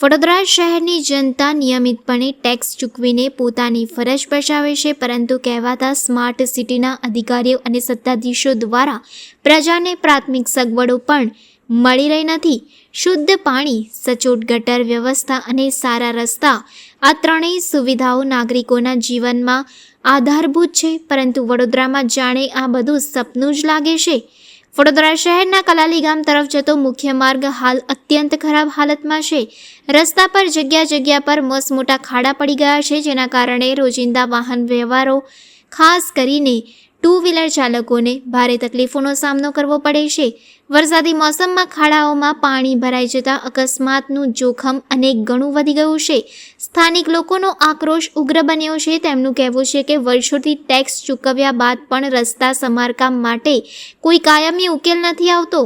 વડોદરા શહેરની જનતા નિયમિતપણે ટેક્સ ચૂકવીને પોતાની ફરજ બજાવે છે, પરંતુ કહેવાતા સ્માર્ટ સિટીના અધિકારીઓ અને સત્તાધીશો દ્વારા પ્રજાને પ્રાથમિક સગવડો પણ મળી રહી નથી. શુદ્ધ પાણી, સચોટ ગટર વ્યવસ્થા અને સારા રસ્તા, આ ત્રણેય સુવિધાઓ નાગરિકોના જીવનમાં આધારભૂત છે, પરંતુ વડોદરામાં જાણે આ બધું સપનું જ લાગે છે. વડોદરા શહેરના કલાલી ગામ તરફ જતો મુખ્ય માર્ગ હાલ અત્યંત ખરાબ હાલતમાં છે. રસ્તા પર જગ્યા પર મસમોટા ખાડા પડી ગયા છે, જેના કારણે રોજિંદા વાહન વ્યવહારો, ખાસ કરીને ટુ વ્હીલર ચાલકોને ભારે તકલીફોનો સામનો કરવો પડે છે. વરસાદી મોસમમાં ખાડાઓમાં પાણી ભરાઈ જતાં અકસ્માતનું જોખમ અનેક ગણું વધી ગયું છે. સ્થાનિક લોકોનો આક્રોશ ઉગ્ર બન્યો છે. તેમનું કહેવું છે કે વર્ષોથી ટેક્સ ચૂકવ્યા બાદ પણ રસ્તા સમારકામ માટે કોઈ કાયમી ઉકેલ નથી આવતો.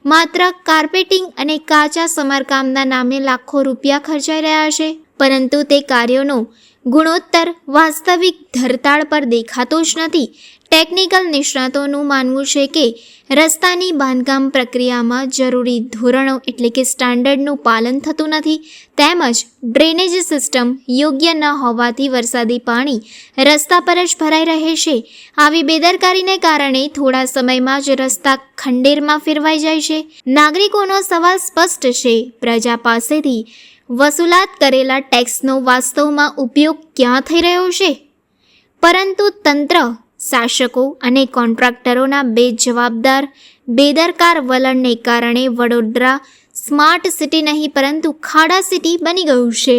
માત્ર કાર્પેટિંગ અને કાચા સમારકામના નામે લાખો રૂપિયા ખર્ચાઈ રહ્યા છે, પરંતુ તે કાર્યોનો ગુણોત્તર વાસ્તવિક ધરતાળ પર દેખાતો જ નથી. ટેકનિકલ નિષ્ણાતોનું માનવું છે કે રસ્તાની બાંધકામ પ્રક્રિયામાં જરૂરી ધોરણો એટલે કે સ્ટાન્ડર્ડનું પાલન થતું નથી, તેમજ ડ્રેનેજ સિસ્ટમ યોગ્ય ન હોવાથી વરસાદી પાણી રસ્તા પર જ ભરાઈ રહે છે. આવી બેદરકારીને કારણે થોડા સમયમાં જ રસ્તા ખંડેરમાં ફેરવાઈ જાય છે. નાગરિકોનો સવાલ સ્પષ્ટ છે: પ્રજા પાસેથી વસૂલાત કરેલા ટેક્સનો વાસ્તવમાં ઉપયોગ ક્યાં થઈ રહ્યો છે? પરંતુ તંત્ર, શાસકો અને કોન્ટ્રાક્ટરોના બેદરકાર વલણને કારણે વડોદરા સ્માર્ટ સિટી નહીં પરંતુ ખાડા સિટી બની ગયું છે.